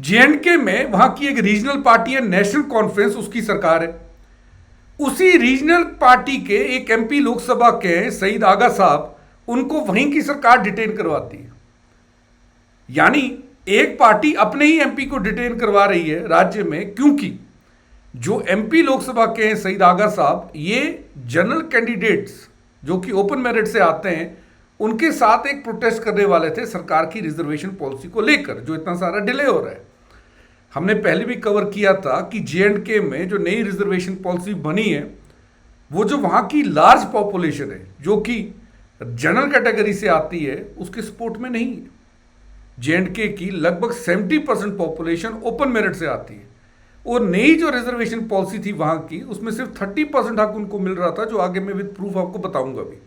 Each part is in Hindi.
जेएंडके में वहां की एक रीजनल पार्टी है नेशनल कॉन्फ्रेंस, उसकी सरकार है। उसी रीजनल पार्टी के एक एमपी लोकसभा के सईद आगा साहब, उनको वहीं की सरकार डिटेन करवाती है। यानी एक पार्टी अपने ही एमपी को डिटेन करवा रही है राज्य में, क्योंकि जो एमपी लोकसभा के हैं सईद आगा साहब, ये जनरल कैंडिडेट्स जो कि ओपन मेरिट से आते हैं, उनके साथ एक प्रोटेस्ट करने वाले थे सरकार की रिजर्वेशन पॉलिसी को लेकर, जो इतना सारा डिले हो रहा है। हमने पहले भी कवर किया था कि जेएंडके में जो नई रिजर्वेशन पॉलिसी बनी है, वो जो वहां की लार्ज पॉपुलेशन है जो कि जनरल कैटेगरी से आती है, उसके सपोर्ट में नहीं है। जेएंडके की लगभग 70% पॉपुलेशन ओपन मेरिट से आती है, और नई जो रिजर्वेशन पॉलिसी थी वहां की, उसमें सिर्फ 30% हक उनको मिल रहा था, जो आगे मैं विद प्रूफ आपको बताऊंगा भी।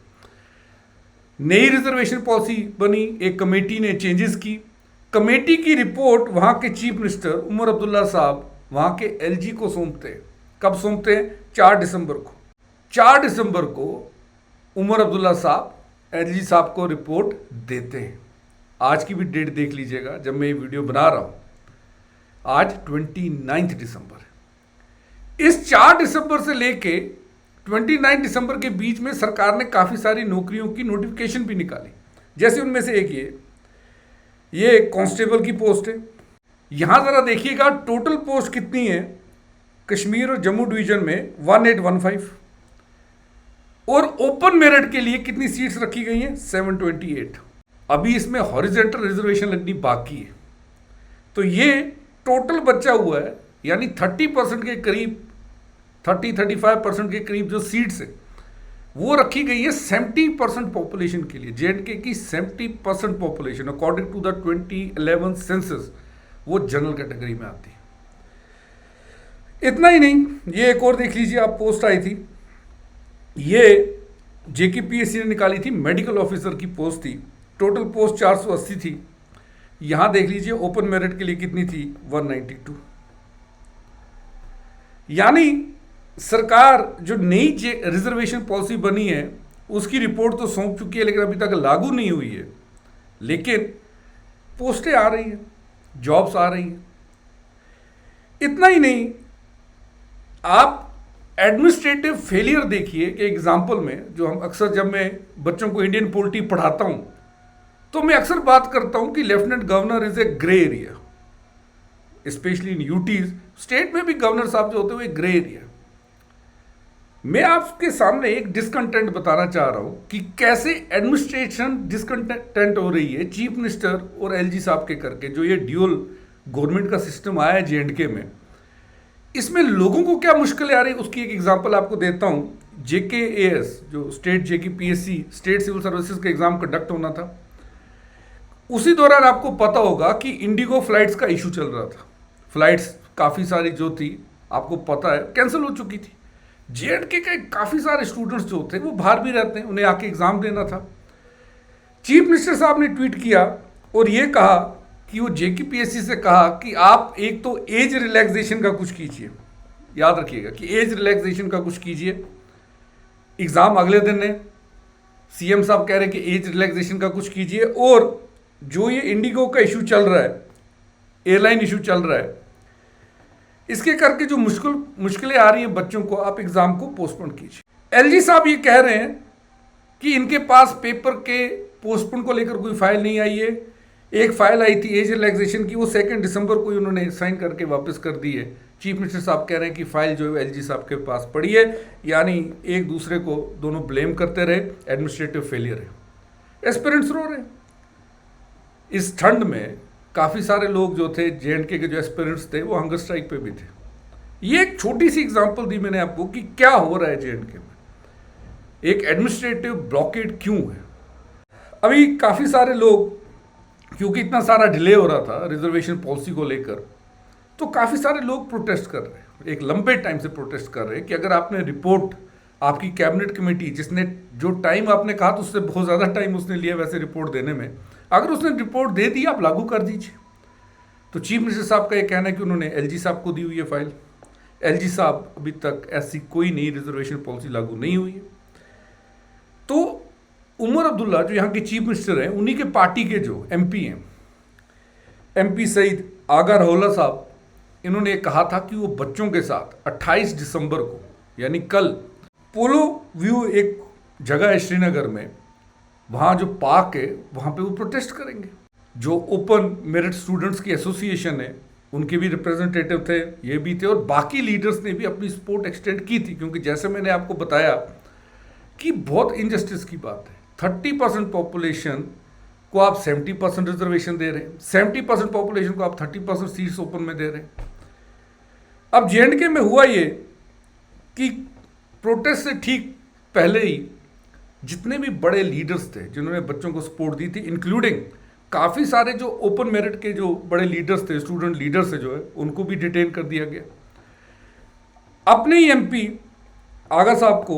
नई रिजर्वेशन पॉलिसी बनी, एक कमेटी ने चेंजेस की। कमेटी की रिपोर्ट वहां के चीफ मिनिस्टर उमर अब्दुल्ला साहब वहां के एलजी को सौंपते हैं। कब सौंपते हैं? 4 दिसंबर को। 4 दिसंबर को उमर अब्दुल्ला साहब एलजी साहब को रिपोर्ट देते हैं। आज की भी डेट देख लीजिएगा जब मैं ये वीडियो बना रहा हूं, आज 29 दिसंबर है। इस 4 दिसंबर से लेके 29 दिसंबर के बीच में सरकार ने काफ़ी सारी नौकरियों की नोटिफिकेशन भी निकाली। जैसे उनमें से एक ये कांस्टेबल की पोस्ट है। यहां ज़रा देखिएगा टोटल पोस्ट कितनी है कश्मीर और जम्मू डिवीजन में, 1815, और ओपन मेरिट के लिए कितनी सीट्स रखी गई हैं? 728। अभी इसमें हॉरिजेंटल रिजर्वेशन लगनी बाकी है। तो ये टोटल बचा हुआ है, यानी 30% के करीब, 30-35% के करीब जो सीट्स है वो रखी गई है 70% पॉपुलेशन के लिए। जेएंडके की 70% population according to the 2011 census वो जनरल कैटेगरी में आती है। इतना ही नहीं, ये एक और देख लीजिए आप, पोस्ट आई थी, ये जेकेपीएससी ने निकाली थी, मेडिकल ऑफिसर की पोस्ट थी। टोटल पोस्ट 480 थी। यहां देख लीजिए ओपन मेरिट के लिए कितनी थी? 192। यानी सरकार जो नई रिजर्वेशन पॉलिसी बनी है उसकी रिपोर्ट तो सौंप चुकी है, लेकिन अभी तक लागू नहीं हुई है। लेकिन पोस्टें आ रही हैं, जॉब्स आ रही हैं। इतना ही नहीं, आप एडमिनिस्ट्रेटिव फेलियर देखिए कि एग्जाम्पल में, जो हम अक्सर जब मैं बच्चों को इंडियन पॉलिटी पढ़ाता हूं तो मैं अक्सर बात करता हूं कि lieutenant governor is a grey area, specially in UTs. State में भी गवर्नर साहब जो होते हैं वो ग्रे एरिया। मैं आपके सामने एक डिसकंटेंट बताना चाह रहा हूं कि कैसे एडमिनिस्ट्रेशन डिसकंटेंट हो रही है चीफ मिनिस्टर और एलजी साहब के करके। जो ये ड्यूअल गवर्नमेंट का सिस्टम आया है जेएंडके में, इसमें लोगों को क्या मुश्किलें आ रही है उसकी एक एग्जांपल आपको देता हूं। जेकेएएस, जो state JKPSC state civil services का एग्जाम कंडक्ट होना था, उसी दौरान आपको पता होगा कि इंडिगो फ्लाइट्स का इशू चल रहा था। फ्लाइट्स काफ़ी सारी जो थी, आपको पता है, कैंसिल हो चुकी थी। जेएंडके के काफ़ी सारे स्टूडेंट्स जो थे वो बाहर भी रहते हैं, उन्हें आके एग्ज़ाम देना था। चीफ मिनिस्टर साहब ने ट्वीट किया और ये कहा कि वो जेकेपीएससी से कहा कि आप एक तो एज रिलैक्सेशन का कुछ कीजिए, याद रखिएगा कि एज रिलैक्सेशन का कुछ कीजिए। एग्ज़ाम अगले दिन है, सीएम साहब कह रहे हैं कि एज रिलैक्सेशन का कुछ कीजिए, और जो ये इंडिगो का इशू चल रहा है, एयरलाइन इशू चल रहा है, इसके करके जो मुश्किलें आ रही हैं बच्चों को, आप एग्जाम को पोस्टपोन कीजिए। एलजी साहब ये कह रहे हैं कि इनके पास पेपर के पोस्टपोन को लेकर कोई फाइल नहीं आई है। एक फाइल आई थी एज रिलैक्सेशन की, वो 2 दिसंबर को ही उन्होंने साइन करके वापस कर दी है। चीफ मिनिस्टर साहब कह रहे हैं कि फाइल जो है एलजी साहब के पास पड़ी है, यानी एक दूसरे को दोनों ब्लेम करते रहे, एडमिनिस्ट्रेटिव फेलियर है। एस्पिरेंट्स रो रहे हैं। इस ठंड में काफ़ी सारे लोग जो थे जेएंडके के जो एस्पिरेंट्स थे वो हंगर स्ट्राइक पे भी थे। ये एक छोटी सी एग्जांपल दी मैंने आपको कि क्या हो रहा है जेएंडके में, एक एडमिनिस्ट्रेटिव ब्लॉकेड क्यों है। अभी काफ़ी सारे लोग, क्योंकि इतना सारा डिले हो रहा था रिजर्वेशन पॉलिसी को लेकर, तो काफ़ी सारे लोग प्रोटेस्ट कर रहे हैं, एक लंबे टाइम से प्रोटेस्ट कर रहे हैं कि अगर आपने रिपोर्ट, आपकी कैबिनेट कमेटी जिसने जो टाइम आपने कहा तो उससे बहुत ज़्यादा टाइम उसने लिया वैसे रिपोर्ट देने में, अगर उसने रिपोर्ट दे दी आप लागू कर दीजिए। तो चीफ मिनिस्टर साहब का ये कहना है कि उन्होंने एलजी साहब को दी हुई है फाइल। एलजी साहब अभी तक ऐसी कोई नई रिजर्वेशन पॉलिसी लागू नहीं हुई है। तो उमर अब्दुल्ला जो यहाँ के चीफ मिनिस्टर हैं, उन्हीं के पार्टी के जो एमपी हैं, एमपी सईद आगा रहोला साहब, इन्होंने कहा था कि वो बच्चों के साथ 28 दिसंबर को यानी कल पोलो व्यू एक जगह है श्रीनगर में, वहाँ जो पार्क है वहाँ पे वो प्रोटेस्ट करेंगे। जो ओपन मेरिट स्टूडेंट्स की एसोसिएशन है उनके भी रिप्रेजेंटेटिव थे, ये भी थे, और बाकी लीडर्स ने भी अपनी सपोर्ट एक्सटेंड की थी, क्योंकि जैसे मैंने आपको बताया कि बहुत इनजस्टिस की बात है। 30% पॉपुलेशन को आप 70% रिजर्वेशन दे रहे हैं, 70% पॉपुलेशन को आप 30% सीट्स ओपन में दे रहे हैं। अब जेएंडके में हुआ ये कि प्रोटेस्ट से ठीक पहले ही जितने भी बड़े लीडर्स थे जिन्होंने बच्चों को सपोर्ट दी थी, इंक्लूडिंग काफ़ी सारे जो ओपन मेरिट के जो बड़े लीडर्स थे, स्टूडेंट लीडर्स है जो है, उनको भी डिटेन कर दिया गया। अपने ही एमपी आगा साहब को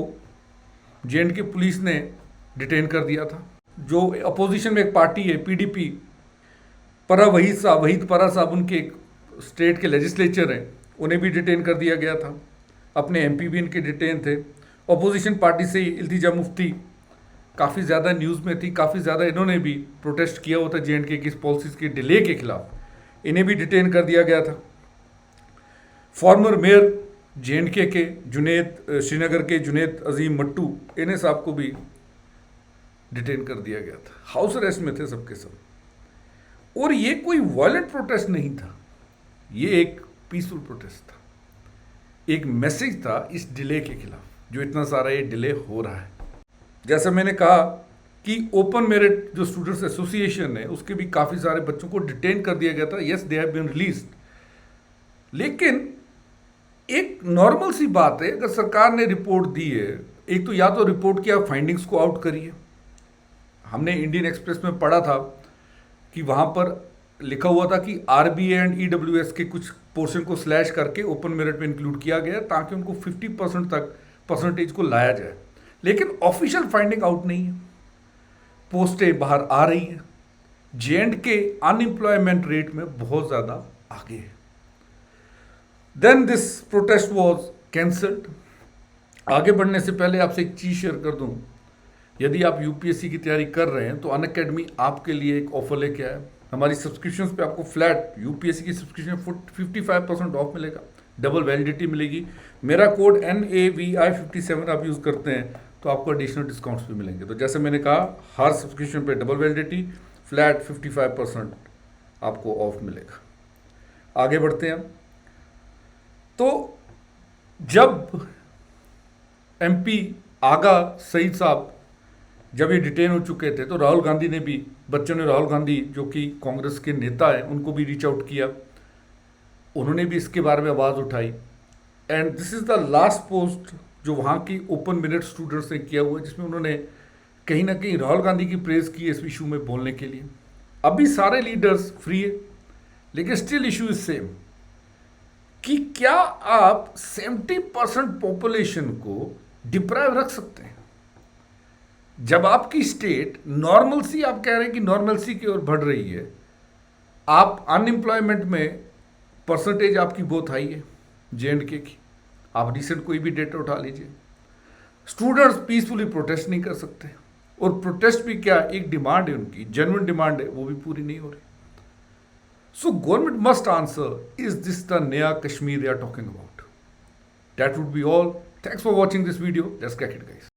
जेएंडके पुलिस ने डिटेन कर दिया था। जो अपोजिशन में एक पार्टी है पीडीपी, वहीद परा साहब, उनके एक स्टेट के लेजिस्लेचर हैं, उन्हें भी डिटेन कर दिया गया था। अपने एमपी भी इनके डिटेन थे। अपोजिशन पार्टी से इल्तिजा मुफ्ती काफ़ी ज़्यादा न्यूज़ में थी, काफ़ी ज़्यादा इन्होंने भी प्रोटेस्ट किया हुआ था जेएंडके की इस पॉलिसीज़ के डिले के खिलाफ, इन्हें भी डिटेन कर दिया गया था। फॉर्मर मेयर जेएंडके के श्रीनगर के जुनेद अजीम मट्टू, इन्हें साहब को भी डिटेन कर दिया गया था। हाउस अरेस्ट में थे सबके सब। और ये कोई वायलेंट प्रोटेस्ट नहीं था, ये एक पीसफुल प्रोटेस्ट था, एक मैसेज था इस डिले के खिलाफ जो इतना सारा ये डिले हो रहा है। जैसा मैंने कहा कि ओपन मेरिट जो स्टूडेंट्स एसोसिएशन है उसके भी काफ़ी सारे बच्चों को डिटेन कर दिया गया था। Yes, they have been released, लेकिन एक नॉर्मल सी बात है, अगर सरकार ने रिपोर्ट दी है, एक तो या तो रिपोर्ट की आप फाइंडिंग्स को आउट करिए। हमने इंडियन एक्सप्रेस में पढ़ा था कि वहाँ पर लिखा हुआ था कि आरबीए एंड ईडब्ल्यूएस के कुछ पोर्शन को स्लैश करके ओपन मेरिट में इंक्लूड किया गया ताकि उनको 50% तक परसेंटेज को लाया जाए, लेकिन ऑफिशियल फाइंडिंग आउट नहीं है। पोस्टें बाहर आ रही हैं, जेएंडके अनएम्प्लॉयमेंट रेट में बहुत ज़्यादा आगे है। Then this protest was cancelled. आगे बढ़ने से पहले आपसे एक चीज़ शेयर कर दूं, यदि आप यूपीएससी की तैयारी कर रहे हैं तो अनअकैडमी आपके लिए एक ऑफर लेके आया। हमारी सब्सक्रिप्शंस पे आपको फ्लैट यूपीएससी की सब्सक्रिप्शन 55% ऑफ मिलेगा, डबल वैलिडिटी मिलेगी। मेरा कोड NAVI57 आप यूज़ करते हैं तो आपको एडिशनल डिस्काउंट्स भी मिलेंगे। तो जैसे मैंने कहा, हर सब्सक्रिप्शन पे डबल वैलिडिटी, फ्लैट 55% आपको ऑफ मिलेगा। आगे बढ़ते हैं। तो जब एमपी आगा सईद साहब जब ये डिटेन हो चुके थे तो राहुल गांधी ने भी, बच्चों ने राहुल गांधी जो कि कांग्रेस के नेता हैं उनको भी रीच आउट किया, उन्होंने भी इसके बारे में आवाज़ उठाई। And this is the last post जो वहाँ की ओपन मेरिट स्टूडेंट्स ने किया हुआ है, जिसमें उन्होंने कहीं ना कहीं राहुल गांधी की प्रेज़ की इस इशू में बोलने के लिए। अभी सारे लीडर्स फ्री है, लेकिन स्टिल इशू इज सेम कि क्या आप 70% पॉपुलेशन को डिप्राइव रख सकते हैं? जब आपकी स्टेट नॉर्मलसी, आप कह रहे हैं कि नॉर्मलसी की ओर बढ़ रही है, आप अनएम्प्लॉयमेंट में परसेंटेज आपकी बहुत हाई है जेएंडके की, आप रिसेंट कोई भी डेटा उठा लीजिए। स्टूडेंट्स पीसफुली प्रोटेस्ट नहीं कर सकते, और प्रोटेस्ट भी क्या, एक डिमांड है उनकी, जेन्युइन डिमांड है, वो भी पूरी नहीं हो रही। So government must answer, is this the नया Kashmir they are talking about? That would be all. Thanks for watching this video. Let's crack it, guys.